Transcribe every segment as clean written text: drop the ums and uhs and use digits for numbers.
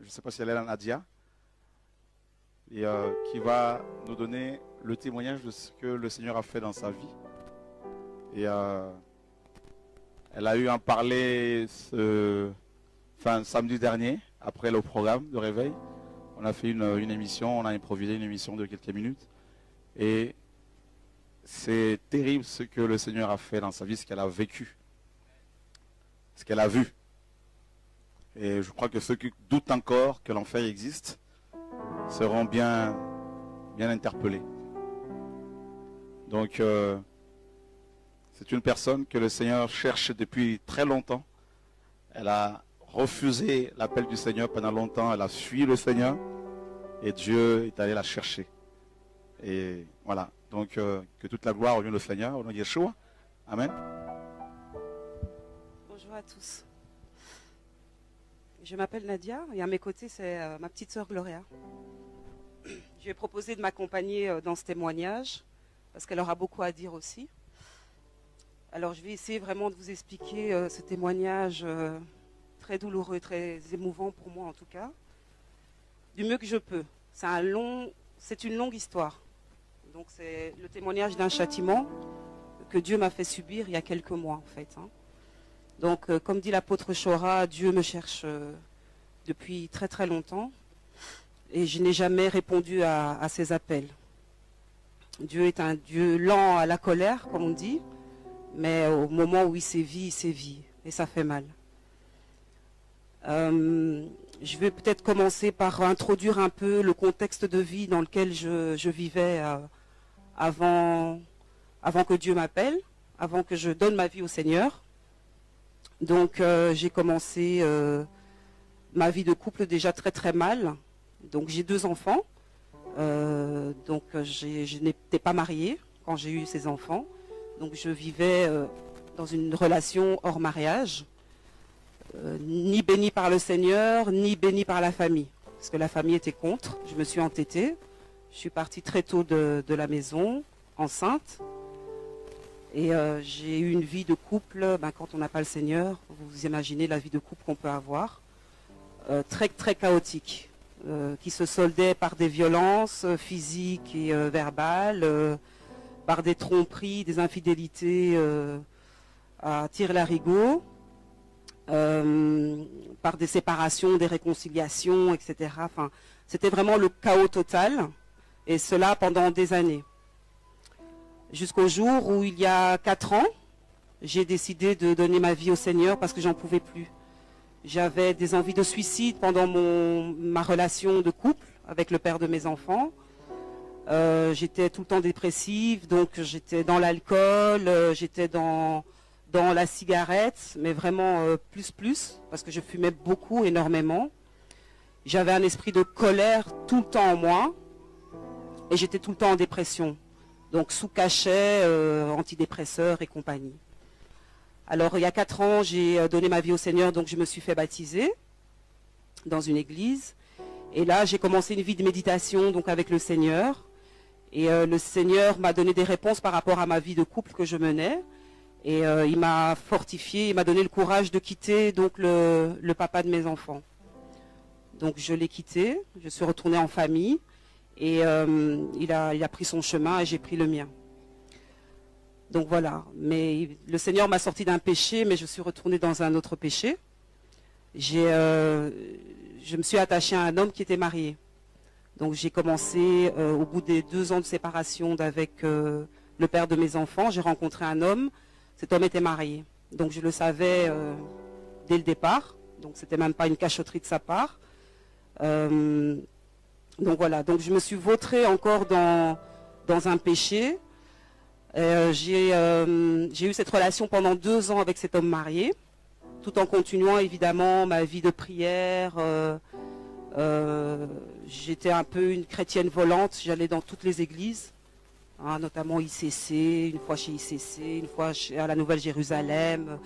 je ne sais pas si elle est là, Nadia, et qui va nous donner le témoignage de ce que le Seigneur a fait dans sa vie. Et elle a eu à en parler samedi dernier, après le programme de réveil. On a fait une émission, on a improvisé une émission de quelques minutes. Et c'est terrible ce que le Seigneur a fait dans sa vie, ce qu'elle a vécu, ce qu'elle a vu. Et je crois que ceux qui doutent encore que l'enfer existe seront bien interpellés. Donc, c'est une personne que le Seigneur cherche depuis très longtemps. Elle a refusé l'appel du Seigneur pendant longtemps. Elle a fui le Seigneur. Et Dieu est allé la chercher. Et voilà. Donc, que toute la gloire revienne au Seigneur, au nom de Yeshua. Amen. Bonjour à tous. Je m'appelle Nadia et à mes côtés, c'est ma petite sœur Gloria. Je lui ai proposé de m'accompagner dans ce témoignage parce qu'elle aura beaucoup à dire aussi. Alors, je vais essayer vraiment de vous expliquer ce témoignage très douloureux, très émouvant pour moi en tout cas, du mieux que je peux. C'est une longue histoire. Donc, c'est le témoignage d'un châtiment que Dieu m'a fait subir il y a quelques mois en fait. Donc, comme dit l'apôtre Chora, Dieu me cherche depuis très très longtemps et je n'ai jamais répondu à ses appels. Dieu est un Dieu lent à la colère, comme on dit, mais au moment où il sévit et ça fait mal. Je vais peut-être commencer par introduire un peu le contexte de vie dans lequel je vivais avant que Dieu m'appelle, avant que je donne ma vie au Seigneur. Donc j'ai commencé ma vie de couple déjà très très mal. Donc j'ai 2 enfants. Donc je n'étais pas mariée quand j'ai eu ces enfants. Donc je vivais dans une relation hors mariage, ni bénie par le Seigneur, ni bénie par la famille. Parce que la famille était contre. Je me suis entêtée. Je suis partie très tôt de la maison, enceinte. Et j'ai eu une vie de couple, quand on n'a pas le Seigneur, vous imaginez la vie de couple qu'on peut avoir, très très chaotique, qui se soldait par des violences physiques et verbales, par des tromperies, des infidélités à tire-larigot, par des séparations, des réconciliations, etc. Enfin, c'était vraiment le chaos total, et cela pendant des années. Jusqu'au jour où, il y a 4 ans, j'ai décidé de donner ma vie au Seigneur parce que j'en pouvais plus. J'avais des envies de suicide pendant ma relation de couple avec le père de mes enfants. J'étais tout le temps dépressive, donc j'étais dans l'alcool, j'étais dans la cigarette, mais vraiment plus, parce que je fumais beaucoup, énormément. J'avais un esprit de colère tout le temps en moi, et j'étais tout le temps en dépression. Donc sous cachet, antidépresseurs et compagnie. Alors il y a 4 ans, j'ai donné ma vie au Seigneur, donc je me suis fait baptiser dans une église. Et là, j'ai commencé une vie de méditation donc avec le Seigneur. Et le Seigneur m'a donné des réponses par rapport à ma vie de couple que je menais. Et il m'a fortifié, il m'a donné le courage de quitter donc le papa de mes enfants. Donc je l'ai quitté, je suis retournée en famille. Et il a pris son chemin et j'ai pris le mien. Donc voilà. Mais le Seigneur m'a sorti d'un péché, mais je suis retournée dans un autre péché. Je me suis attachée à un homme qui était marié. Donc j'ai commencé, au bout des 2 ans de séparation avec le père de mes enfants, j'ai rencontré un homme. Cet homme était marié. Donc je le savais dès le départ. Donc c'était même pas une cachotterie de sa part. Donc voilà, donc je me suis vautrée encore dans un péché. J'ai eu cette relation pendant 2 ans avec cet homme marié, tout en continuant évidemment ma vie de prière. J'étais un peu une chrétienne volante, j'allais dans toutes les églises, notamment ICC, une fois chez ICC, une fois à la Nouvelle Jérusalem.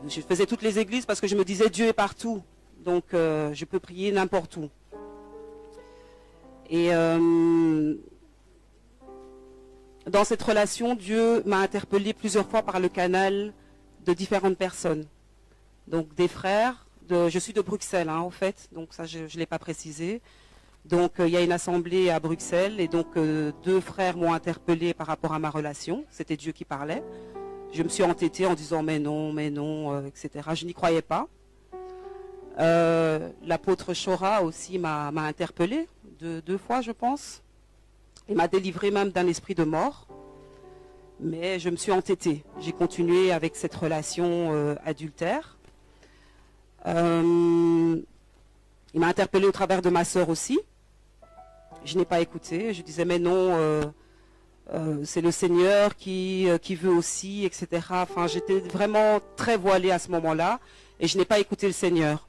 Je faisais toutes les églises parce que je me disais Dieu est partout, donc je peux prier n'importe où. Et dans cette relation, Dieu m'a interpellée plusieurs fois par le canal de différentes personnes. Donc des frères je suis de Bruxelles, hein, en fait, donc ça je ne l'ai pas précisé. Donc il y a une assemblée à Bruxelles et donc 2 frères m'ont interpellé par rapport à ma relation. C'était Dieu qui parlait. Je me suis entêtée en disant mais non, etc. Je n'y croyais pas. L'apôtre Chora aussi m'a interpellé 2 fois, je pense. Il m'a délivré même d'un esprit de mort. Mais je me suis entêtée. J'ai continué avec cette relation adultère. Il m'a interpellé au travers de ma sœur aussi. Je n'ai pas écouté. Je disais mais non, c'est le Seigneur qui veut aussi, etc. Enfin, j'étais vraiment très voilée à ce moment-là et je n'ai pas écouté le Seigneur.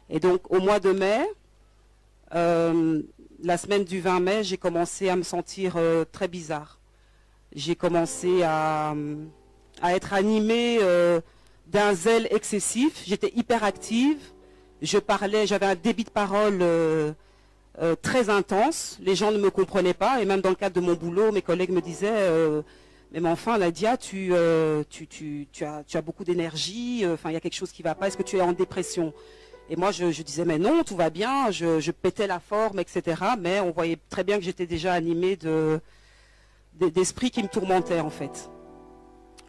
Et donc au mois de mai, la semaine du 20 mai, j'ai commencé à me sentir très bizarre. J'ai commencé à être animée d'un zèle excessif. J'étais hyper active. Je parlais, j'avais un débit de parole très intense. Les gens ne me comprenaient pas. Et même dans le cadre de mon boulot, mes collègues me disaient mais enfin, Nadia, tu as beaucoup d'énergie. Enfin, il y a quelque chose qui ne va pas. Est-ce que tu es en dépression? Et moi, je disais mais non, tout va bien. Je pétais la forme, etc. Mais on voyait très bien que j'étais déjà animée d'esprits qui me tourmentaient en fait.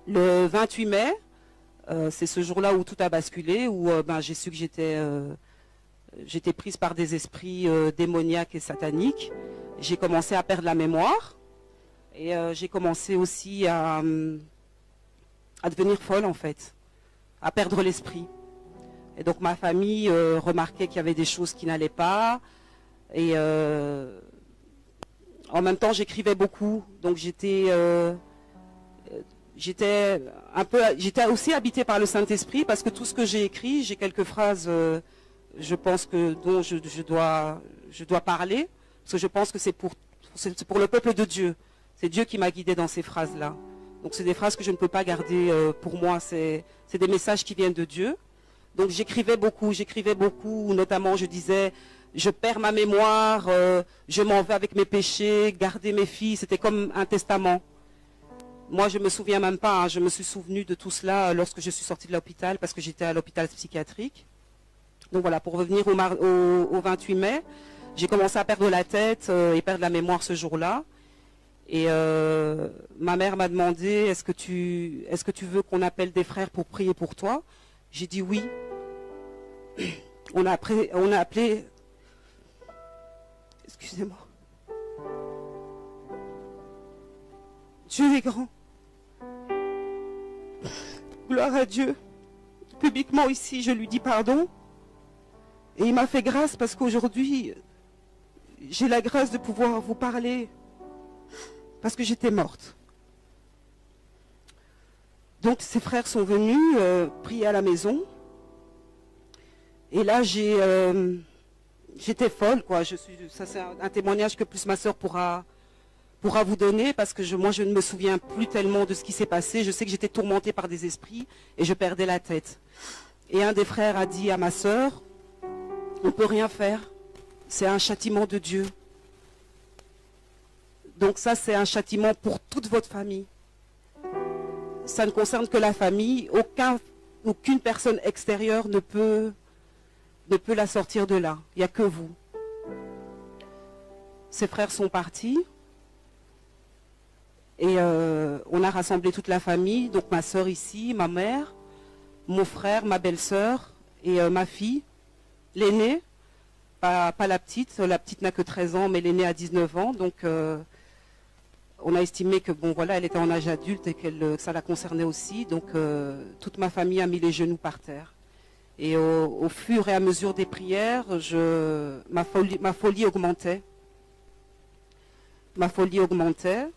Le 28 mai, c'est ce jour-là où tout a basculé, où j'ai su que j'étais prise par des esprits démoniaques et sataniques. J'ai commencé à perdre la mémoire et j'ai commencé aussi à devenir folle en fait, à perdre l'esprit. Et donc ma famille remarquait qu'il y avait des choses qui n'allaient pas et en même temps, j'écrivais beaucoup, donc j'étais aussi habitée par le Saint-Esprit parce que tout ce que j'ai écrit, j'ai quelques phrases, je pense dont je dois parler, parce que je pense que c'est pour le peuple de Dieu. C'est Dieu qui m'a guidée dans ces phrases-là. Donc c'est des phrases que je ne peux pas garder pour moi, c'est des messages qui viennent de Dieu. Donc j'écrivais beaucoup, notamment je disais... Je perds ma mémoire, je m'en vais avec mes péchés, garder mes filles, c'était comme un testament. Moi, je ne me souviens même pas, hein, je me suis souvenue de tout cela lorsque je suis sortie de l'hôpital, parce que j'étais à l'hôpital psychiatrique. Donc voilà, pour revenir au 28 mai, j'ai commencé à perdre la tête et perdre la mémoire ce jour-là. Et ma mère m'a demandé, est-ce que tu veux qu'on appelle des frères pour prier pour toi? J'ai dit oui. On a appelé... Excusez-moi. Dieu est grand. Gloire à Dieu. Publiquement ici, je lui dis pardon. Et il m'a fait grâce parce qu'aujourd'hui, j'ai la grâce de pouvoir vous parler. Parce que j'étais morte. Donc ces frères sont venus prier à la maison. Et là, j'étais folle, quoi. Ça, c'est un témoignage que plus ma sœur pourra vous donner, parce que moi, je ne me souviens plus tellement de ce qui s'est passé. Je sais que j'étais tourmentée par des esprits et je perdais la tête. Et un des frères a dit à ma sœur, on ne peut rien faire. C'est un châtiment de Dieu. Donc ça, c'est un châtiment pour toute votre famille. Ça ne concerne que la famille. Aucune personne extérieure ne peut la sortir de là. Il n'y a que vous. Ses frères sont partis. Et on a rassemblé toute la famille. Donc ma soeur ici, ma mère, mon frère, ma belle-sœur et ma fille. L'aînée, pas la petite. La petite n'a que 13 ans, mais l'aînée a 19 ans. Donc on a estimé que bon voilà, elle était en âge adulte et que ça la concernait aussi. Donc toute ma famille a mis les genoux par terre. Et au fur et à mesure des prières, ma folie augmentait. Ma folie augmentait.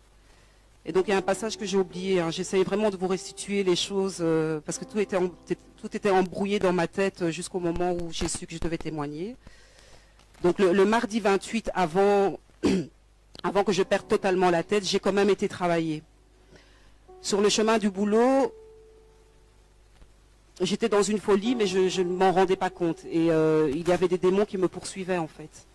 Et donc il y a un passage que j'ai oublié. Hein. J'essayais vraiment de vous restituer les choses parce que tout était embrouillé dans ma tête jusqu'au moment où j'ai su que je devais témoigner. Donc le mardi 28, avant que je perde totalement la tête, j'ai quand même été travailler. Sur le chemin du boulot, j'étais dans une folie, mais je ne m'en rendais pas compte. Et il y avait des démons qui me poursuivaient, en fait.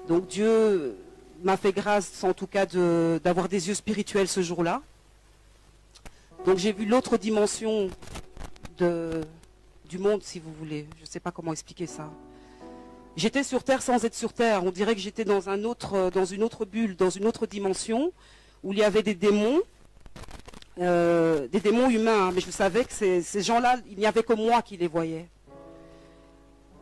Donc Dieu m'a fait grâce, en tout cas, d'avoir des yeux spirituels ce jour-là. Donc j'ai vu l'autre dimension de du monde, si vous voulez. Je ne sais pas comment expliquer ça. J'étais sur Terre sans être sur Terre. On dirait que j'étais dans une autre bulle, dans une autre dimension, où il y avait des démons humains. Mais je savais que ces gens-là, il n'y avait que moi qui les voyais.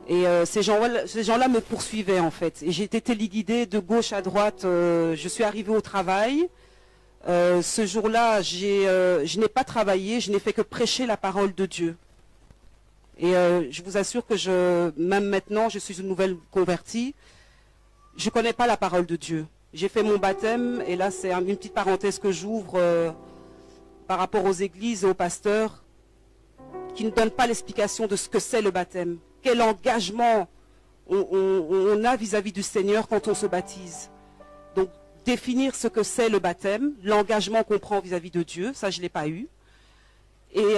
Et ces gens-là me poursuivaient en fait. Et j'ai été téléguidée de gauche à droite. Je suis arrivée au travail. Ce jour-là, je n'ai pas travaillé, je n'ai fait que prêcher la parole de Dieu. Et je vous assure que même maintenant, je suis une nouvelle convertie. Je ne connais pas la parole de Dieu. J'ai fait mon baptême, et là c'est une petite parenthèse que j'ouvre par rapport aux églises et aux pasteurs qui ne donnent pas l'explication de ce que c'est le baptême. Quel engagement on a vis-à-vis du Seigneur quand on se baptise. Donc, définir ce que c'est le baptême, l'engagement qu'on prend vis-à-vis de Dieu, ça je ne l'ai pas eu. Et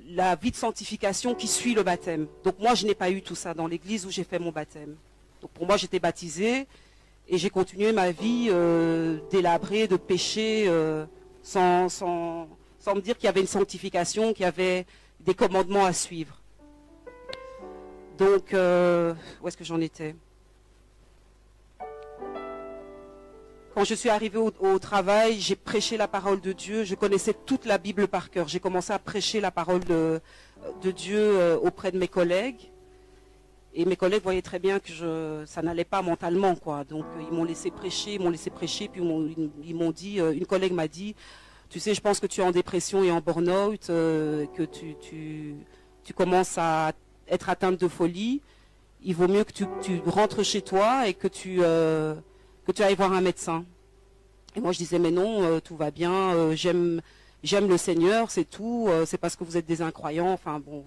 la vie de sanctification qui suit le baptême. Donc moi, je n'ai pas eu tout ça dans l'église où j'ai fait mon baptême. Donc pour moi, j'étais baptisée et j'ai continué ma vie délabrée de péché sans me dire qu'il y avait une sanctification, qu'il y avait des commandements à suivre. Donc, où est-ce que j'en étais? Quand je suis arrivée au travail, j'ai prêché la parole de Dieu. Je connaissais toute la Bible par cœur. J'ai commencé à prêcher la parole de Dieu auprès de mes collègues. Et mes collègues voyaient très bien que ça n'allait pas mentalement, quoi. Donc, ils m'ont laissé prêcher, puis ils m'ont dit, une collègue m'a dit, tu sais, je pense que tu es en dépression et en burn-out, que tu commences à être atteinte de folie. Il vaut mieux que tu rentres chez toi et que tu ailles voir un médecin. Et moi je disais mais non, tout va bien, j'aime le Seigneur, c'est tout, c'est parce que vous êtes des incroyants, enfin bon.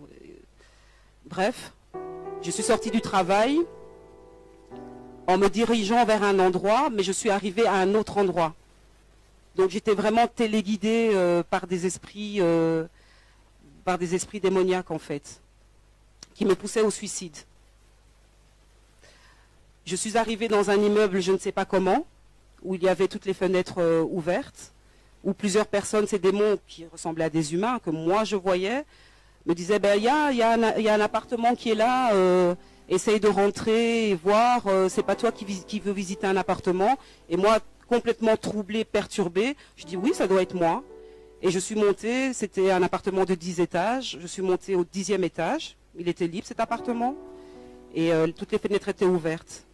Bref, je suis sortie du travail en me dirigeant vers un endroit, mais je suis arrivée à un autre endroit. Donc j'étais vraiment téléguidée par des esprits démoniaques en fait, qui me poussaient au suicide. Je suis arrivée dans un immeuble, je ne sais pas comment, où il y avait toutes les fenêtres ouvertes, où plusieurs personnes, ces démons qui ressemblaient à des humains, que moi je voyais, me disaient, ben, il y a un appartement qui est là, essaye de rentrer et voir, c'est pas toi qui veux visiter un appartement. Et moi, complètement troublée, perturbée, je dis oui, ça doit être moi. Et je suis montée, c'était un appartement de 10 étages, je suis montée au 10e étage, il était libre cet appartement, et toutes les fenêtres étaient ouvertes.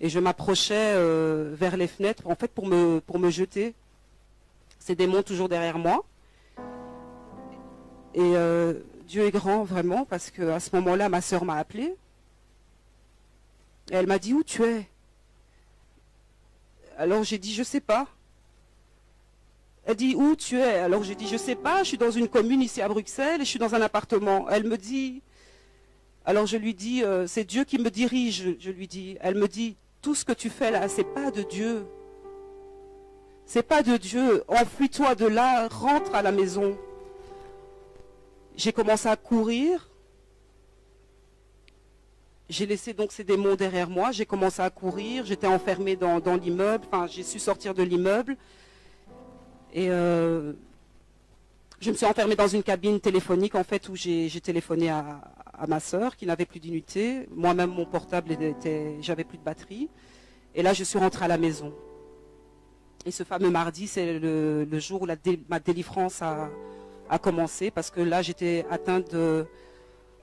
Et je m'approchais vers les fenêtres, en fait, pour me jeter. Ces démons toujours derrière moi. Et Dieu est grand, vraiment, parce qu'à ce moment-là, ma sœur m'a appelée. Et elle m'a dit, où tu es? Alors j'ai dit, je sais pas. Elle dit, où tu es? Alors j'ai dit, je sais pas, je suis dans une commune ici à Bruxelles et je suis dans un appartement. Elle me dit, alors je lui dis, c'est Dieu qui me dirige, je lui dis. Elle me dit, tout ce que tu fais là, c'est pas de Dieu. C'est pas de Dieu. Enfuis-toi de là, rentre à la maison. J'ai commencé à courir. J'ai laissé donc ces démons derrière moi. J'ai commencé à courir. J'étais enfermée dans l'immeuble. Enfin, j'ai su sortir de l'immeuble. Et je me suis enfermée dans une cabine téléphonique, en fait, où j'ai téléphoné à ma sœur, qui n'avait plus d'unité. Moi-même, mon portable, j'avais plus de batterie. Et là, je suis rentrée à la maison. Et ce fameux mardi, c'est le jour où ma délivrance a commencé, parce que là, j'étais atteinte de,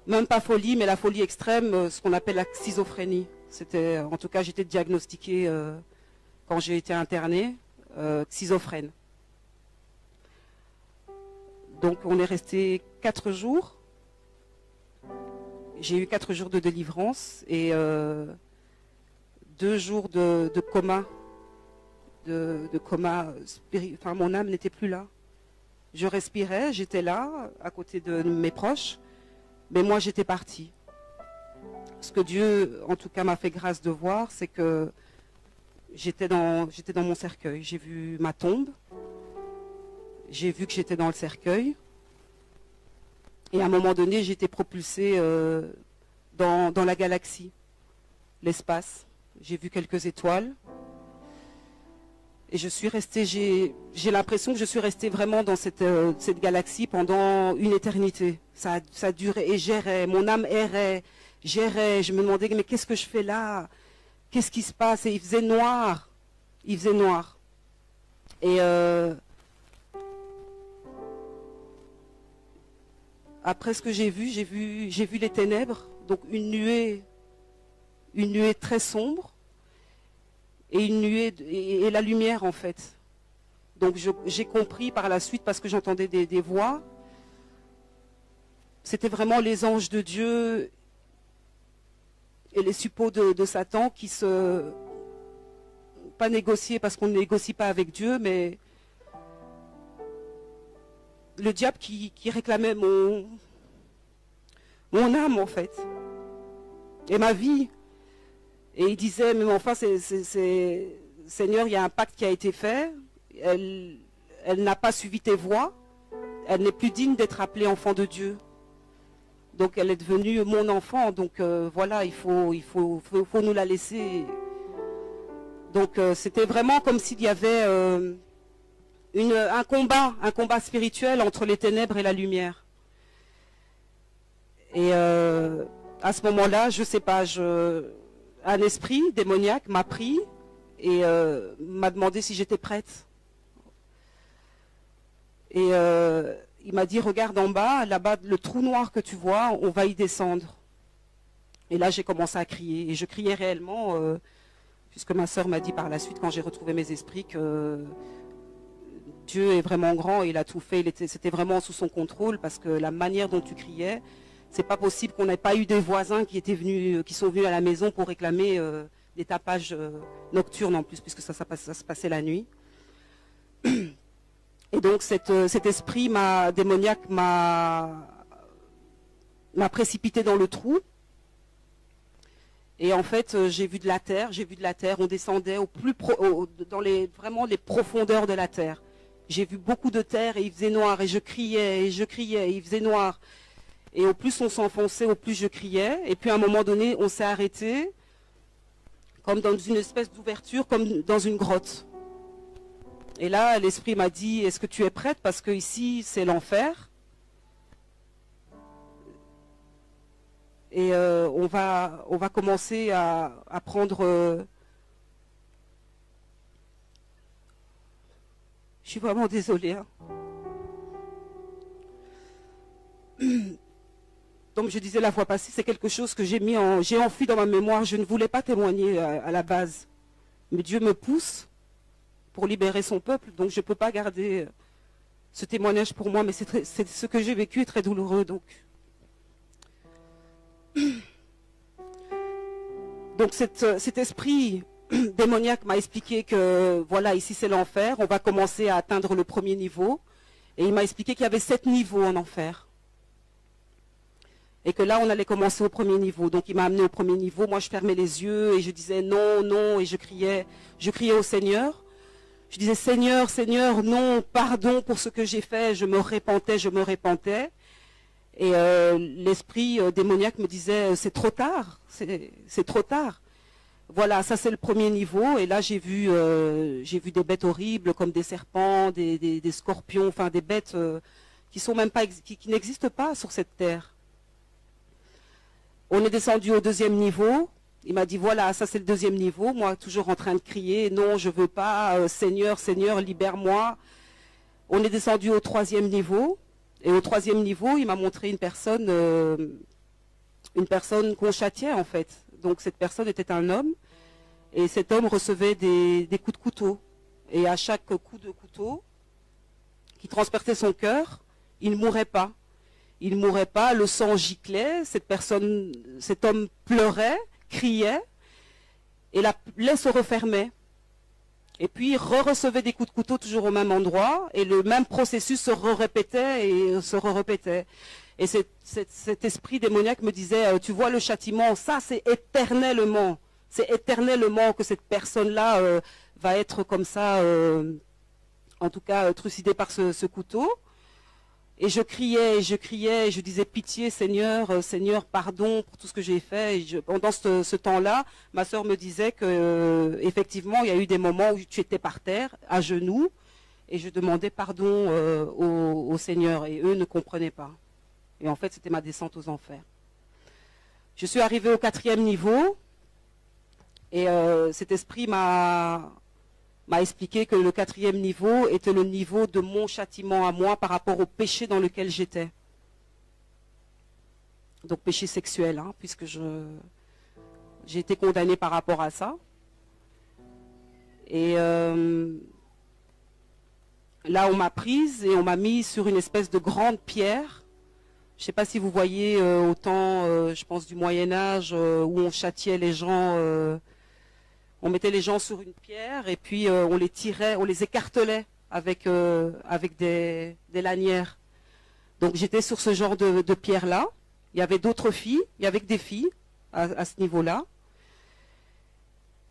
même pas folie, mais la folie extrême, ce qu'on appelle la schizophrénie. En tout cas, j'étais diagnostiquée, quand j'ai été internée, schizophrène. Donc, on est resté 4 jours. J'ai eu 4 jours de délivrance et 2 jours de coma. De coma spirituel. Enfin, mon âme n'était plus là. Je respirais, j'étais là, à côté de mes proches, mais moi, j'étais partie. Ce que Dieu, en tout cas, m'a fait grâce de voir, c'est que j'étais dans mon cercueil. J'ai vu ma tombe. J'ai vu que j'étais dans le cercueil. Et à un moment donné, j'ai été propulsée dans la galaxie, l'espace. J'ai vu quelques étoiles. Et je suis restée, j'ai l'impression que je suis restée vraiment dans cette galaxie pendant une éternité. Ça durait et j'errais, mon âme errait, j'errais, je me demandais mais qu'est-ce que je fais là? Qu'est-ce qui se passe? Et il faisait noir. Il faisait noir. Et après ce que j'ai vu les ténèbres, donc une nuée très sombre et une nuée et la lumière en fait. Donc j'ai compris par la suite parce que j'entendais des voix. C'était vraiment les anges de Dieu et les suppôts de Satan qui pas négocier parce qu'on ne négocie pas avec Dieu, mais le diable qui réclamait mon âme en fait et ma vie. Et il disait mais enfin Seigneur, il y a un pacte qui a été fait, elle n'a pas suivi tes voies, elle n'est plus digne d'être appelée enfant de Dieu. Donc elle est devenue mon enfant, donc voilà, il faut nous la laisser. Donc c'était vraiment comme s'il y avait un combat spirituel entre les ténèbres et la lumière. Et à ce moment-là, je sais pas, un esprit démoniaque m'a pris et m'a demandé si j'étais prête. Et il m'a dit, regarde en bas, là-bas, le trou noir que tu vois, on va y descendre. Et là, j'ai commencé à crier. Et je criais réellement, puisque ma sœur m'a dit par la suite, quand j'ai retrouvé mes esprits, que Dieu est vraiment grand et il a tout fait. C'était vraiment sous son contrôle, parce que la manière dont tu criais, c'est pas possible qu'on n'ait pas eu des voisins qui sont venus à la maison pour réclamer des tapages nocturnes en plus, puisque ça se passait la nuit. Et donc cet esprit démoniaque m'a précipité dans le trou. Et en fait, j'ai vu de la terre, on descendait dans vraiment les profondeurs de la terre. J'ai vu beaucoup de terre et il faisait noir et je criais, et il faisait noir. Et au plus on s'enfonçait, au plus je criais. Et puis à un moment donné, on s'est arrêté, comme dans une espèce d'ouverture, comme dans une grotte. Et là, l'esprit m'a dit, est-ce que tu es prête? Parce que ici, c'est l'enfer. Et on va commencer à prendre... Je suis vraiment désolée. Hein. Comme je disais la fois passée, c'est quelque chose que j'ai enfui dans ma mémoire. Je ne voulais pas témoigner à la base. Mais Dieu me pousse pour libérer son peuple, donc je ne peux pas garder ce témoignage pour moi, mais c'est ce que j'ai vécu est très douloureux. Donc cet esprit démoniaque m'a expliqué que voilà, ici c'est l'enfer, on va commencer à atteindre le premier niveau, et il m'a expliqué qu'il y avait 7 niveaux en enfer. Et que là, on allait commencer au premier niveau. Donc il m'a amené au premier niveau, moi je fermais les yeux et je disais non, non, et je criais au Seigneur. Je disais, Seigneur, Seigneur, non, pardon pour ce que j'ai fait. Je me repentais. Et l'esprit démoniaque me disait, c'est trop tard, c'est trop tard. Voilà, ça c'est le premier niveau. Et là, j'ai vu des bêtes horribles comme des serpents, des scorpions, enfin des bêtes qui n'existent pas sur cette terre. On est descendu au deuxième niveau. Il m'a dit, voilà, ça c'est le deuxième niveau. Moi, toujours en train de crier, non, je ne veux pas, Seigneur, Seigneur, libère-moi. On est descendu au troisième niveau. Et au troisième niveau, il m'a montré une personne qu'on châtiait, en fait. Donc, cette personne était un homme. Et cet homme recevait des coups de couteau. Et à chaque coup de couteau, qui transperçait son cœur, il ne mourait pas. Il ne mourait pas, le sang giclait, cet homme pleurait, criait, et la plaie se refermait. Et puis il recevait des coups de couteau toujours au même endroit, et le même processus se répétait et se répétait. Et cet esprit démoniaque me disait, tu vois le châtiment, ça c'est éternellement que cette personne-là va être comme ça, en tout cas trucidée par ce couteau. Et je criais, et je disais pitié Seigneur, Seigneur, pardon pour tout ce que j'ai fait. Et pendant ce temps-là, ma sœur me disait que effectivement, il y a eu des moments où tu étais par terre, à genoux, et je demandais pardon au Seigneur, et eux ne comprenaient pas. Et en fait, c'était ma descente aux enfers. Je suis arrivée au 4e niveau, et cet esprit m'a expliqué que le 4e niveau était le niveau de mon châtiment à moi par rapport au péché dans lequel j'étais. Donc péché sexuel, hein, puisque j'ai été condamnée par rapport à ça. Et là, on m'a prise et on m'a mis sur une espèce de grande pierre. Je ne sais pas si vous voyez au temps, je pense, du Moyen-Âge, où on châtiait les gens... on mettait les gens sur une pierre et puis on les tirait, on les écartelait avec des lanières. Donc j'étais sur ce genre de pierre-là. Il y avait d'autres filles, il y avait que des filles à ce niveau-là.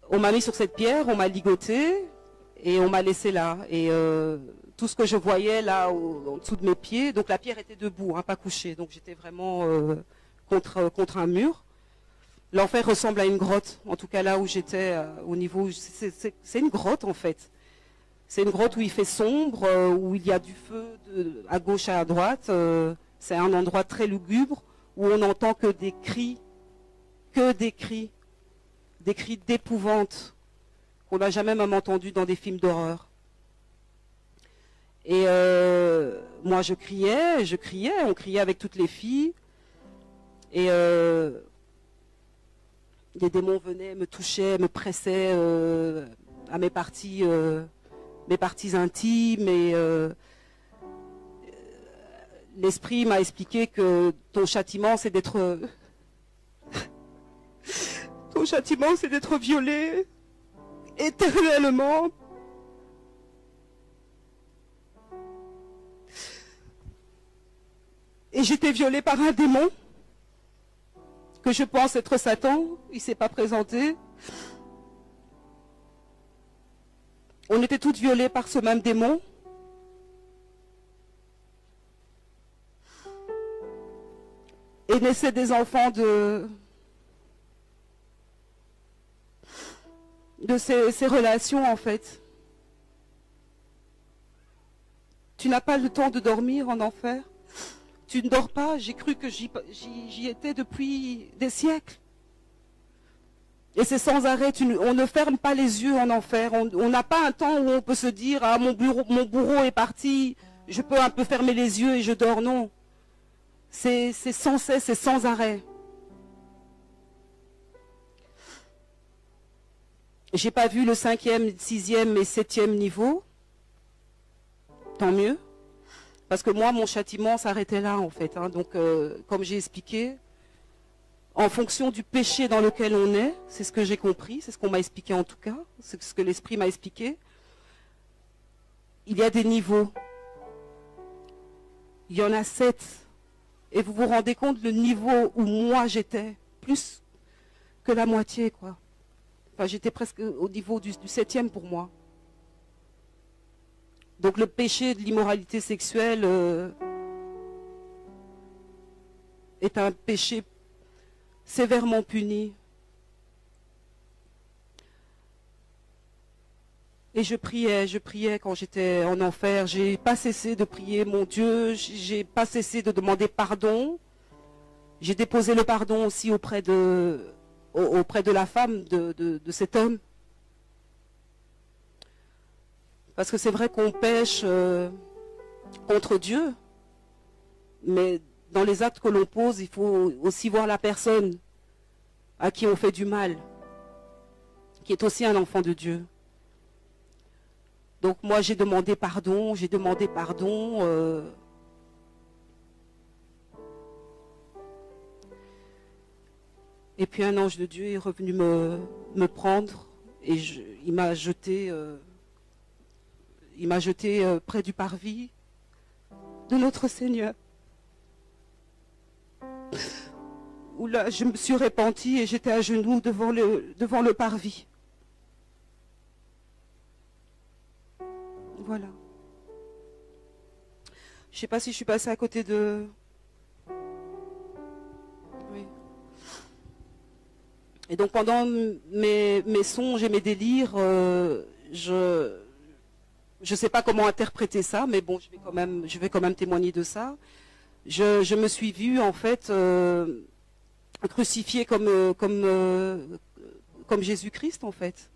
On m'a mis sur cette pierre, on m'a ligoté et on m'a laissé là. Et tout ce que je voyais là en dessous de mes pieds, donc la pierre était debout, hein, pas couchée. Donc j'étais vraiment contre un mur. L'enfer ressemble à une grotte, en tout cas là où j'étais, au niveau... C'est une grotte en fait. C'est une grotte où il fait sombre, où il y a du feu à gauche et à droite. C'est un endroit très lugubre, où on n'entend que des cris d'épouvante, qu'on n'a jamais même entendu dans des films d'horreur. Et moi je criais, on criait avec toutes les filles. Et... des démons venaient, me touchaient, me pressaient à mes parties intimes. Et l'esprit m'a expliqué que ton châtiment, c'est d'être... ton châtiment, c'est d'être violé éternellement. Et j'étais violée par un démon. Que je pense être Satan, il ne s'est pas présenté. On était toutes violées par ce même démon. Et naissaient des enfants de ces relations en fait. Tu n'as pas le temps de dormir en enfer. Tu ne dors pas, j'ai cru que j'y étais depuis des siècles. Et c'est sans arrêt, on ne ferme pas les yeux en enfer. On n'a pas un temps où on peut se dire « Ah, mon bourreau est parti, je peux un peu fermer les yeux et je dors ». Non. C'est sans cesse, c'est sans arrêt. J'ai pas vu le 5e, 6e et 7e niveau. Tant mieux. Parce que moi, mon châtiment s'arrêtait là, en fait. Hein. Donc, comme j'ai expliqué, en fonction du péché dans lequel on est, c'est ce que j'ai compris, c'est ce qu'on m'a expliqué en tout cas, c'est ce que l'Esprit m'a expliqué, il y a des niveaux. Il y en a 7. Et vous vous rendez compte le niveau où moi j'étais, plus que la moitié, quoi. Enfin, j'étais presque au niveau du 7e pour moi. Donc le péché de l'immoralité sexuelle est un péché sévèrement puni. Et je priais quand j'étais en enfer. J'ai pas cessé de prier mon Dieu. J'ai pas cessé de demander pardon. J'ai déposé le pardon aussi auprès de la femme de cet homme. Parce que c'est vrai qu'on pêche contre Dieu, mais dans les actes que l'on pose, il faut aussi voir la personne à qui on fait du mal, qui est aussi un enfant de Dieu. Donc moi j'ai demandé pardon. Et puis un ange de Dieu est revenu me prendre et il m'a jeté... Il m'a jeté près du parvis de notre Seigneur. Où là, je me suis repentie et j'étais à genoux devant le parvis. Voilà. Je ne sais pas si je suis passée à côté de... Oui. Et donc pendant mes songes et mes délires, je ne sais pas comment interpréter ça, mais bon, je vais quand même témoigner de ça. Je me suis vue en fait crucifiée comme Jésus-Christ en fait.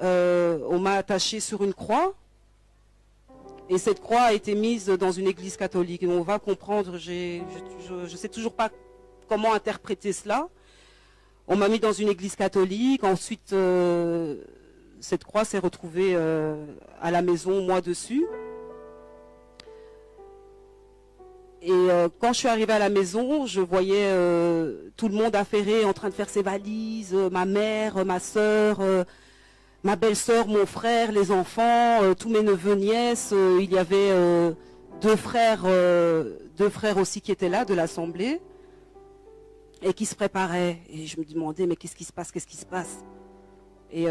On m'a attachée sur une croix. Et cette croix a été mise dans une église catholique. Et on va comprendre, je ne sais toujours pas comment interpréter cela. On m'a mis dans une église catholique. Ensuite, cette croix s'est retrouvée à la maison, moi dessus. Et quand je suis arrivée à la maison, je voyais tout le monde affairé en train de faire ses valises, ma mère, ma soeur, ma belle-sœur, mon frère, les enfants, tous mes neveux, nièces. Il y avait deux frères aussi qui étaient là de l'assemblée et qui se préparaient. Et je me demandais, mais qu'est-ce qui se passe, qu'est-ce qui se passe? Et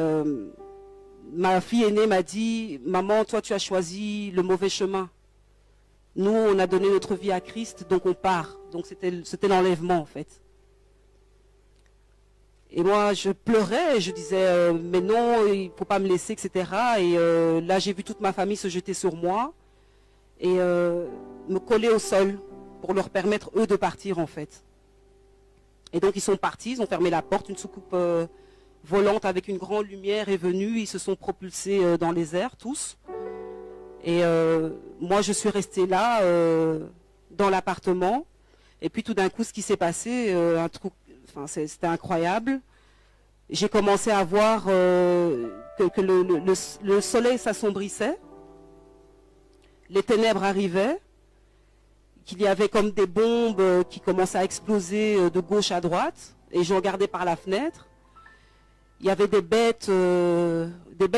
ma fille aînée m'a dit, maman, toi tu as choisi le mauvais chemin. Nous, on a donné notre vie à Christ, donc on part. Donc c'était l'enlèvement en fait. Et moi, je pleurais et je disais, mais non, il ne faut pas me laisser, etc. Et là, j'ai vu toute ma famille se jeter sur moi et me coller au sol pour leur permettre, eux, de partir, en fait. Et donc, ils sont partis, ils ont fermé la porte. Une soucoupe volante avec une grande lumière est venue. Ils se sont propulsés dans les airs, tous. Et moi, je suis restée là, dans l'appartement. Et puis, tout d'un coup, ce qui s'est passé, c'était incroyable. J'ai commencé à voir que le soleil s'assombrissait, les ténèbres arrivaient, qu'il y avait comme des bombes qui commençaient à exploser de gauche à droite, et je regardais par la fenêtre. Il y avait des bêtes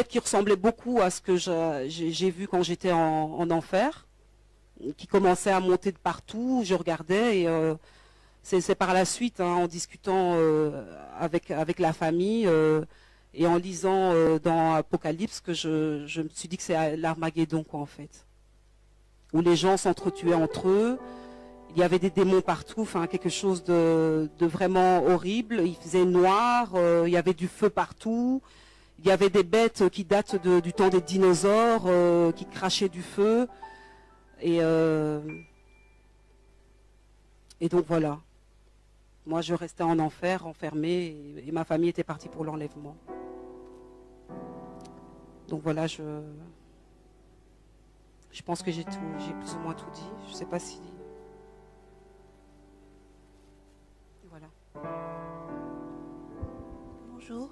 qui ressemblaient beaucoup à ce que j'ai vu quand j'étais en enfer, qui commençaient à monter de partout. Je regardais et c'est par la suite, hein, en discutant avec la famille et en lisant dans Apocalypse que je me suis dit que c'est l'Armageddon, quoi, en fait. Où les gens s'entretuaient entre eux. Il y avait des démons partout, enfin quelque chose de vraiment horrible. Il faisait noir, il y avait du feu partout. Il y avait des bêtes qui datent du temps des dinosaures, qui crachaient du feu. Et donc voilà. Moi, je restais en enfer, enfermée, et ma famille était partie pour l'enlèvement. Donc voilà, je pense que j'ai plus ou moins tout dit. Je ne sais pas si... Voilà. Bonjour.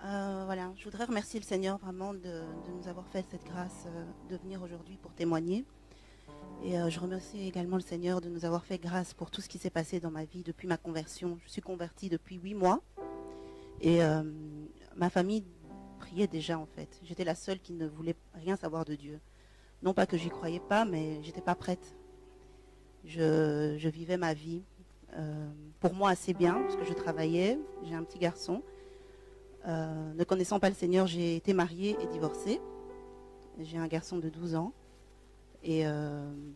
Voilà, je voudrais remercier le Seigneur vraiment de nous avoir fait cette grâce de venir aujourd'hui pour témoigner. Et je remercie également le Seigneur de nous avoir fait grâce pour tout ce qui s'est passé dans ma vie depuis ma conversion. Je suis convertie depuis 8 mois. Et ma famille priait déjà en fait. J'étais la seule qui ne voulait rien savoir de Dieu. Non pas que j'y croyais pas, mais j'étais pas prête. Je vivais ma vie pour moi assez bien, parce que je travaillais, j'ai un petit garçon. Ne connaissant pas le Seigneur, j'ai été mariée et divorcée. J'ai un garçon de 12 ans. Et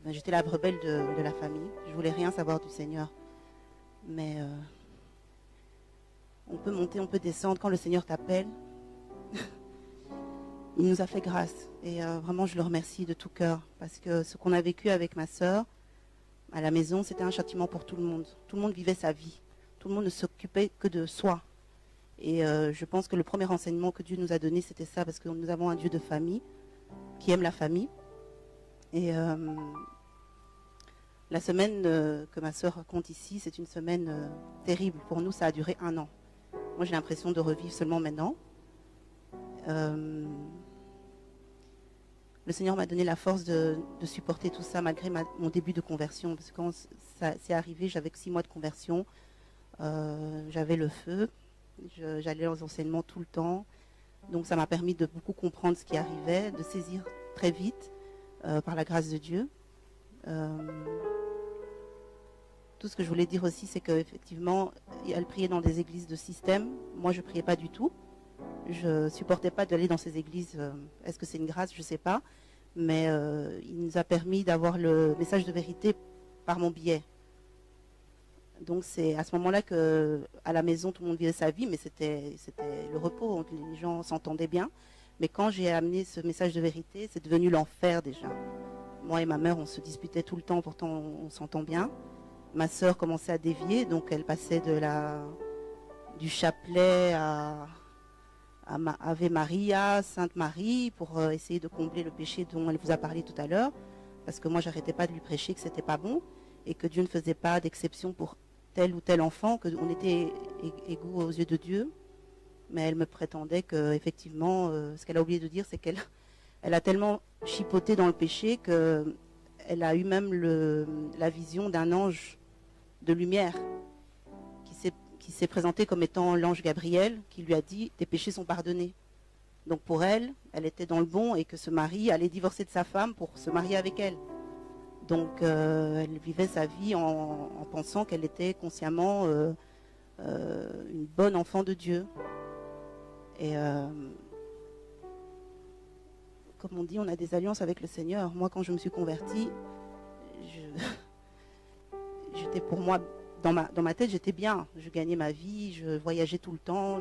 j'étais la rebelle de la famille. Je voulais rien savoir du Seigneur. Mais on peut monter, on peut descendre. Quand le Seigneur t'appelle, il nous a fait grâce. Et vraiment, je le remercie de tout cœur. Parce que ce qu'on a vécu avec ma sœur à la maison, c'était un châtiment pour tout le monde. Tout le monde vivait sa vie. Tout le monde ne s'occupait que de soi. Et je pense que le premier enseignement que Dieu nous a donné, c'était ça. Parce que nous avons un Dieu de famille, qui aime la famille. Et la semaine que ma sœur raconte ici, c'est une semaine terrible. Pour nous, ça a duré 1 an. Moi, j'ai l'impression de revivre seulement maintenant. Le Seigneur m'a donné la force de supporter tout ça malgré mon début de conversion. Parce que quand ça s'est arrivé, j'avais que 6 mois de conversion. J'avais le feu. J'allais aux enseignements tout le temps. Donc ça m'a permis de beaucoup comprendre ce qui arrivait, de saisir très vite. Par la grâce de Dieu. Tout ce que je voulais dire aussi, c'est qu'effectivement, elle priait dans des églises de système. Moi, je ne priais pas du tout. Je ne supportais pas d'aller dans ces églises. Est-ce que c'est une grâce? Je ne sais pas. mais il nous a permis d'avoir le message de vérité par mon biais. Donc c'est à ce moment-là que à la maison tout le monde vivait sa vie, mais c'était le repos, les gens s'entendaient bien. Mais quand j'ai amené ce message de vérité, c'est devenu l'enfer déjà. Moi et ma mère, on se disputait tout le temps, pourtant on s'entend bien. Ma sœur commençait à dévier, donc elle passait du chapelet à Ave Maria, Sainte Marie, pour essayer de combler le péché dont elle vous a parlé tout à l'heure. Parce que moi, j'arrêtais pas de lui prêcher que c'était pas bon et que Dieu ne faisait pas d'exception pour tel ou tel enfant, qu'on était égaux aux yeux de Dieu. Mais elle me prétendait que, effectivement, ce qu'elle a oublié de dire, c'est qu'elle a tellement chipoté dans le péché qu'elle a eu même la vision d'un ange de lumière qui s'est présenté comme étant l'ange Gabriel, qui lui a dit « tes péchés sont pardonnés ». Donc pour elle, elle était dans le bon et que ce mari allait divorcer de sa femme pour se marier avec elle. Donc elle vivait sa vie en pensant qu'elle était consciemment une bonne enfant de Dieu. Et comme on dit, on a des alliances avec le Seigneur. Moi, quand je me suis convertie, j'étais pour moi, dans ma tête, j'étais bien. Je gagnais ma vie, je voyageais tout le temps.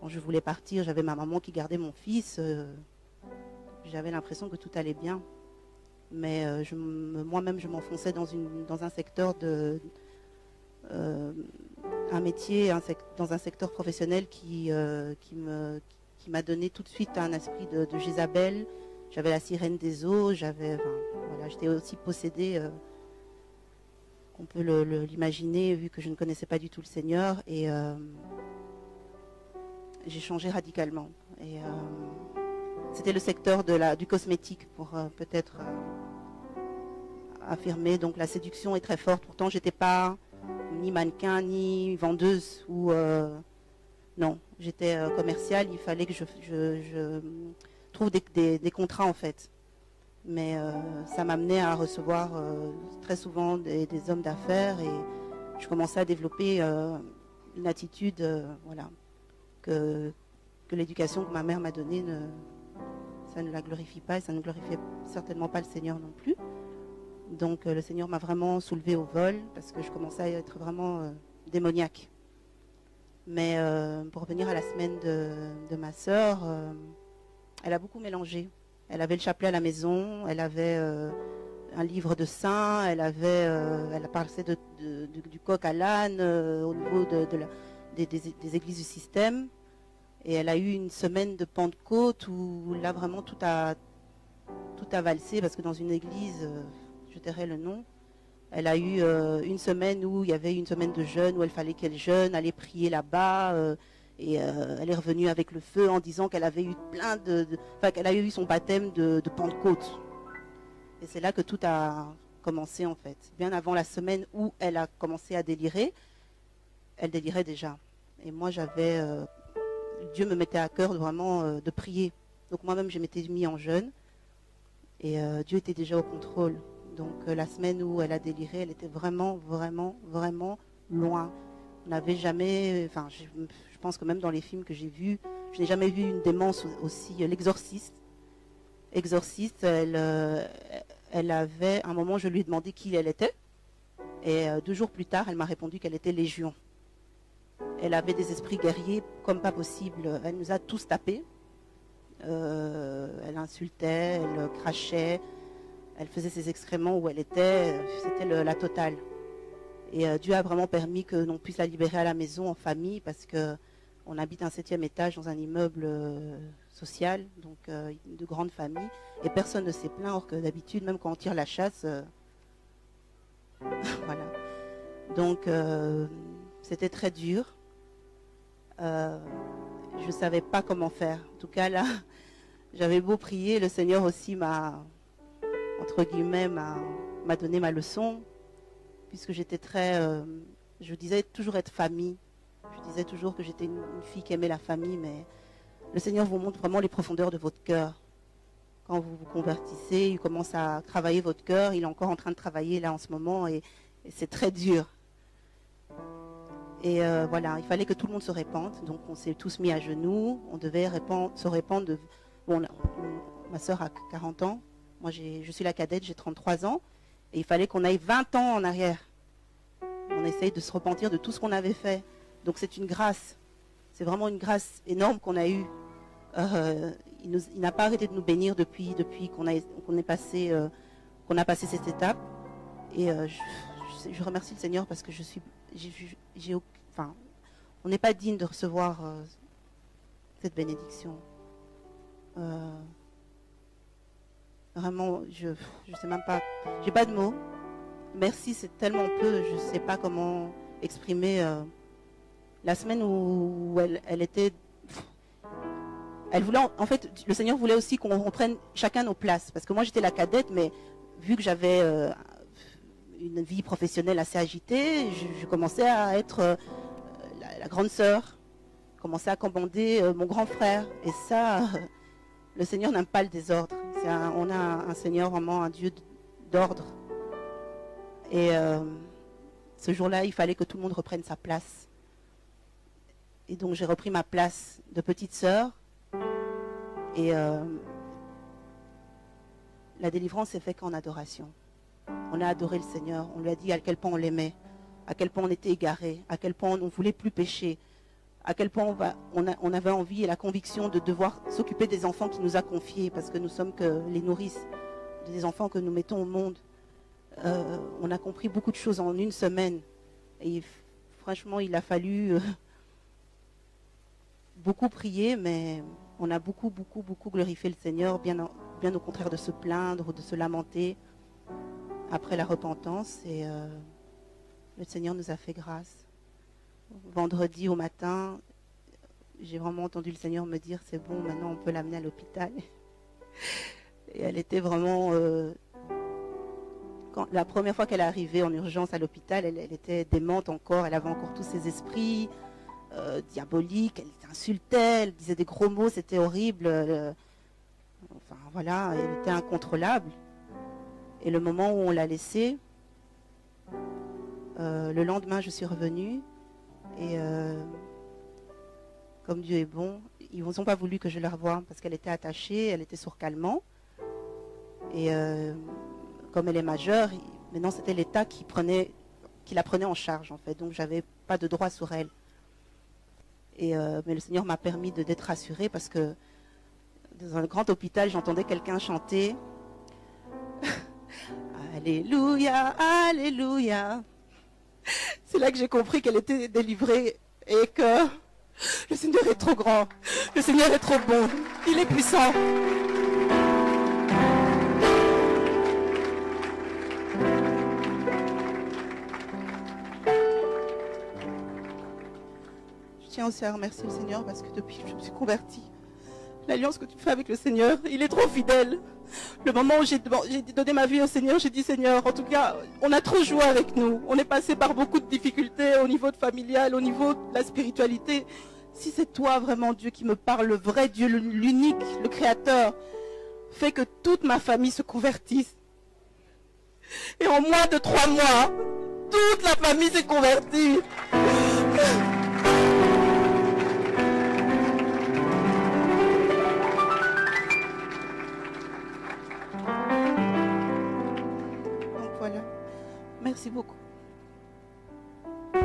Quand je voulais partir, j'avais ma maman qui gardait mon fils. J'avais l'impression que tout allait bien. Mais moi-même, je m'enfonçais dans un secteur un métier, dans un secteur professionnel qui m'a donné tout de suite un esprit de Jézabel. J'avais la sirène des eaux, j'étais aussi possédée, on peut l'imaginer, vu que je ne connaissais pas du tout le Seigneur, et j'ai changé radicalement. Et c'était le secteur du cosmétique, pour peut-être affirmer. Donc la séduction est très forte. Pourtant, j'étais pas ni mannequin, ni vendeuse, non, j'étais commerciale. Il fallait que je trouve des contrats, en fait. Mais ça m'amenait à recevoir très souvent des hommes d'affaires, et je commençais à développer une attitude, que l'éducation que ma mère m'a donnée, ça ne la glorifie pas, et ça ne glorifiait certainement pas le Seigneur non plus. Donc le Seigneur m'a vraiment soulevée au vol, parce que je commençais à être vraiment démoniaque. Mais pour revenir à la semaine de ma sœur, elle a beaucoup mélangé. Elle avait le chapelet à la maison, elle avait un livre de saints, elle parlait du coq à l'âne au niveau des églises du système. Et elle a eu une semaine de Pentecôte où là vraiment tout a valsé, parce que dans une église, je tairai le nom, elle a eu une semaine où il y avait une semaine de jeûne, où il fallait qu'elle jeûne, aller prier là-bas, et elle est revenue avec le feu en disant qu'elle avait eu qu'elle a eu son baptême de Pentecôte. Et c'est là que tout a commencé, en fait. Bien avant la semaine où elle a commencé à délirer, elle délirait déjà. Et moi, Dieu me mettait à cœur vraiment de prier. Donc moi-même, je m'étais mis en jeûne, et Dieu était déjà au contrôle. Donc la semaine où elle a déliré, elle était vraiment, vraiment, vraiment loin. On n'avait jamais, je pense que même dans les films que j'ai vus, je n'ai jamais vu une démence aussi. L'exorciste, elle avait, à un moment, je lui ai demandé qui elle était, et 2 jours plus tard, elle m'a répondu qu'elle était Légion. Elle avait des esprits guerriers comme pas possible. Elle nous a tous tapés. Elle insultait, elle crachait, elle faisait ses excréments où elle était. C'était la totale. Et Dieu a vraiment permis que l'on puisse la libérer à la maison, en famille, parce qu'on habite un 7e étage dans un immeuble social, donc de grande famille, et personne ne s'est plaint, or que d'habitude, même quand on tire la chasse, voilà. Donc c'était très dur. Je ne savais pas comment faire. En tout cas, là, j'avais beau prier, le Seigneur aussi entre guillemets, m'a donné ma leçon, puisque j'étais je disais toujours être famille. Je disais toujours que j'étais une fille qui aimait la famille, mais le Seigneur vous montre vraiment les profondeurs de votre cœur. Quand vous vous convertissez, il commence à travailler votre cœur. Il est encore en train de travailler là en ce moment, et c'est très dur. Et voilà, il fallait que tout le monde se répande. Donc on s'est tous mis à genoux. On devait se répandre. ma sœur a 40 ans, moi je suis la cadette, j'ai 33 ans, et il fallait qu'on aille 20 ans en arrière. On essaye de se repentir de tout ce qu'on avait fait. Donc c'est une grâce, c'est vraiment une grâce énorme qu'on a eue. Il n'a pas arrêté de nous bénir depuis qu'on a passé cette étape. Et je remercie le Seigneur parce que on n'est pas digne de recevoir cette bénédiction. Vraiment, je sais même pas, j'ai pas de mots. Merci, c'est tellement peu, je sais pas comment exprimer. La semaine où elle était, elle voulait, en fait, le Seigneur voulait aussi qu'on prenne chacun nos places, parce que moi j'étais la cadette, mais vu que j'avais une vie professionnelle assez agitée, je commençais à être la grande sœur, commençais à commander mon grand frère, et ça, le Seigneur n'aime pas le désordre. On a un Seigneur vraiment un Dieu d'ordre, et ce jour-là, il fallait que tout le monde reprenne sa place. Et donc j'ai repris ma place de petite sœur. Et la délivrance s'est faite qu'en adoration. On a adoré le Seigneur. On lui a dit à quel point on l'aimait, à quel point on était égaré, à quel point on ne voulait plus pécher, à quel point on avait envie et la conviction de devoir s'occuper des enfants qu'il nous a confiés, parce que nous sommes que les nourrices des enfants que nous mettons au monde. On a compris beaucoup de choses en une semaine. Et franchement, il a fallu beaucoup prier, mais on a beaucoup glorifié le Seigneur, bien au contraire de se plaindre ou de se lamenter après la repentance. Et le Seigneur nous a fait grâce. Vendredi au matin, j'ai vraiment entendu le Seigneur me dire, c'est bon, maintenant on peut l'amener à l'hôpital. Et elle était vraiment... la première fois qu'elle est arrivée en urgence à l'hôpital, elle était démente encore, elle avait encore tous ses esprits diaboliques, elle insultait, elle disait des gros mots, c'était horrible. Enfin voilà, elle était incontrôlable. Et le moment où on l'a laissée, le lendemain je suis revenue, et comme Dieu est bon, ils n'ont pas voulu que je la revoie parce qu'elle était attachée, elle était sur calmant. Et comme elle est majeure, maintenant c'était l'État qui la prenait en charge en fait, donc j'avais pas de droit sur elle. Mais le Seigneur m'a permis d'être rassurée parce que dans un grand hôpital, j'entendais quelqu'un chanter Alléluia, Alléluia. C'est là que j'ai compris qu'elle était délivrée et que le Seigneur est trop grand, le Seigneur est trop bon, il est puissant. Je tiens aussi à remercier le Seigneur parce que depuis que je me suis convertie, l'alliance que tu fais avec le Seigneur, il est trop fidèle. Le moment où j'ai donné ma vie au Seigneur, j'ai dit Seigneur, en tout cas, on a trop joué avec nous. On est passé par beaucoup de difficultés au niveau familial, au niveau de la spiritualité. Si c'est toi vraiment Dieu qui me parle, le vrai Dieu, l'unique, le Créateur, fais que toute ma famille se convertisse. Et en moins de 3 mois, toute la famille s'est convertie. Merci beaucoup. Le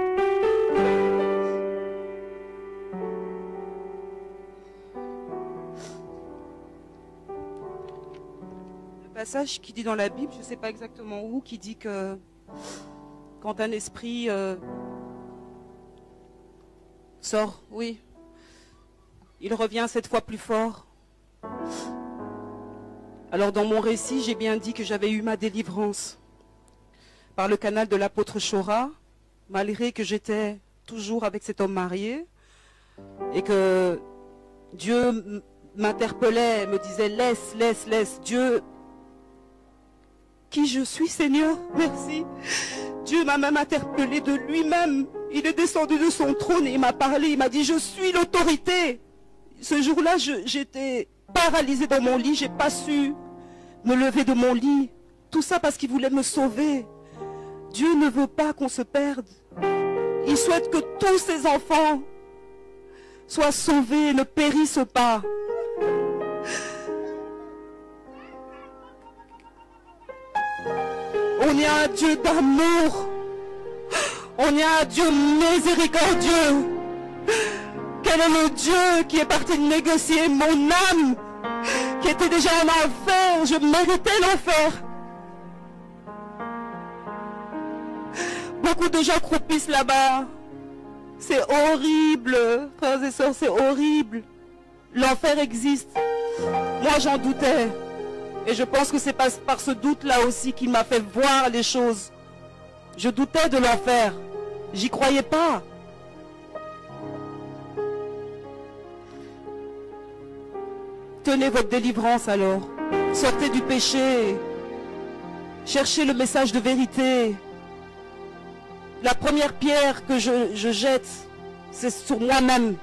passage qui dit dans la Bible, je ne sais pas exactement où, qui dit que quand un esprit sort, oui, il revient 7 fois plus fort. Alors dans mon récit, j'ai bien dit que j'avais eu ma délivrance par le canal de l'apôtre Chora, malgré que j'étais toujours avec cet homme marié et que Dieu m'interpellait, me disait laisse, Dieu, qui je suis Seigneur, merci. Dieu m'a même interpellé de lui-même, il est descendu de son trône et il m'a parlé, il m'a dit je suis l'autorité. Ce jour-là, j'étais paralysée dans mon lit, j'ai pas su me lever de mon lit, tout ça parce qu'il voulait me sauver. Dieu ne veut pas qu'on se perde. Il souhaite que tous ses enfants soient sauvés et ne périssent pas. On est un Dieu d'amour. On est un Dieu miséricordieux. Quel est le Dieu qui est parti négocier mon âme, qui était déjà en enfer? Je méritais l'enfer. Beaucoup de gens croupissent là-bas. C'est horrible, frères et sœurs, c'est horrible. L'enfer existe. Moi, j'en doutais. Et je pense que c'est par ce doute-là aussi qu'il m'a fait voir les choses. Je doutais de l'enfer. J'y croyais pas. Tenez votre délivrance alors. Sortez du péché. Cherchez le message de vérité. La première pierre que je jette, c'est sur moi-même.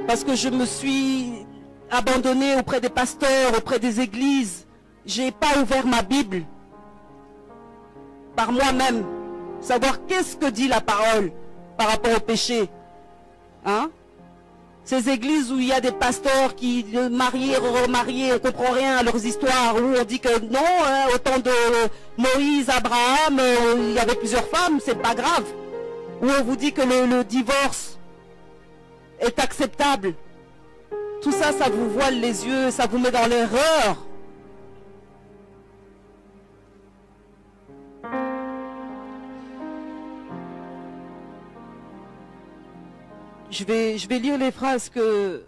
Parce que je me suis abandonnée auprès des pasteurs, auprès des églises. Je n'ai pas ouvert ma Bible. Par moi-même. Savoir qu'est-ce que dit la parole par rapport au péché. Hein? Ces églises où il y a des pasteurs qui mariés, remariés, on ne comprend rien à leurs histoires, où on dit que non, hein, au temps de Moïse, Abraham, il y avait plusieurs femmes, c'est pas grave. Où on vous dit que le divorce est acceptable. Tout ça, ça vous voile les yeux, ça vous met dans l'erreur. Je vais lire les phrases que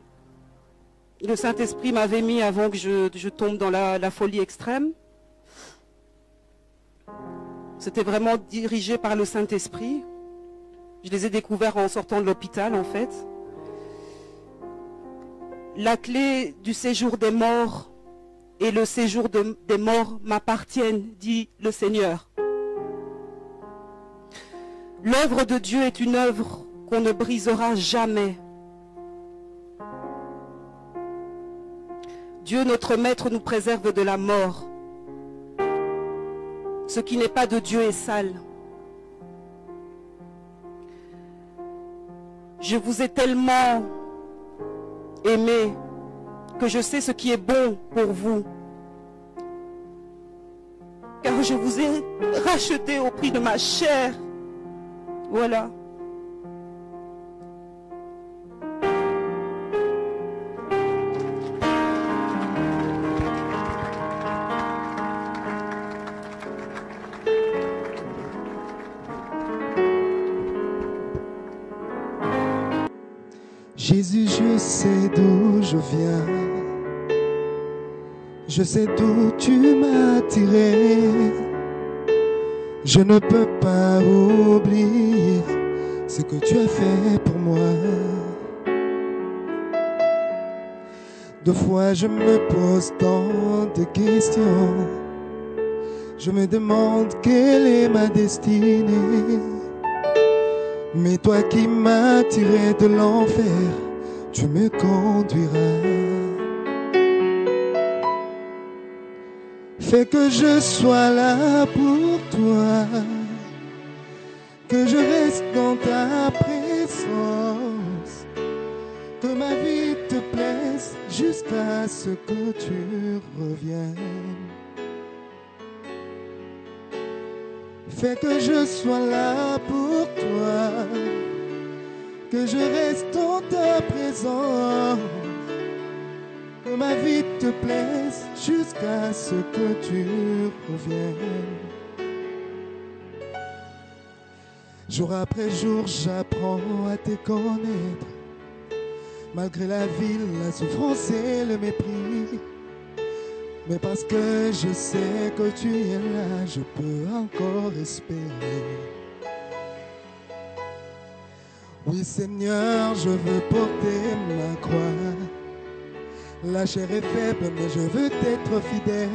le Saint-Esprit m'avait mis avant que je tombe dans la folie extrême. C'était vraiment dirigé par le Saint-Esprit. Je les ai découverts en sortant de l'hôpital, en fait. La clé du séjour des morts et le séjour des morts m'appartiennent, dit le Seigneur. L'œuvre de Dieu est une œuvre qu'on ne brisera jamais. Dieu, notre Maître, nous préserve de la mort. Ce qui n'est pas de Dieu est sale. Je vous ai tellement aimé que je sais ce qui est bon pour vous. Car je vous ai racheté au prix de ma chair. Voilà. Jésus, je sais d'où je viens, je sais d'où tu m'as tiré. Je ne peux pas oublier ce que tu as fait pour moi. Deux fois je me pose tant de questions. Je me demande quelle est ma destinée. Mais toi qui m'as tiré de l'enfer, tu me conduiras. Fais que je sois là pour toi, que je reste dans ta présence, que ma vie te plaise jusqu'à ce que tu reviennes. Fais que je sois là pour toi, que je reste dans ta présence, que ma vie te plaise jusqu'à ce que tu reviennes. Jour après jour, j'apprends à te connaître, malgré la ville, la souffrance et le mépris. Mais parce que je sais que tu es là, je peux encore espérer. Oui Seigneur, je veux porter ma croix. La chair est faible, mais je veux t'être fidèle.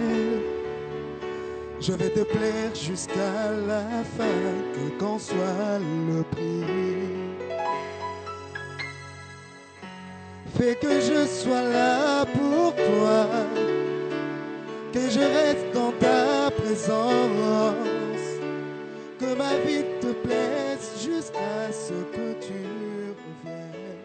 Je vais te plaire jusqu'à la fin, quel qu'en soit le prix. Fais que je sois là pour toi, que je reste dans ta présence, que ma vie te plaise jusqu'à ce que tu reviennes.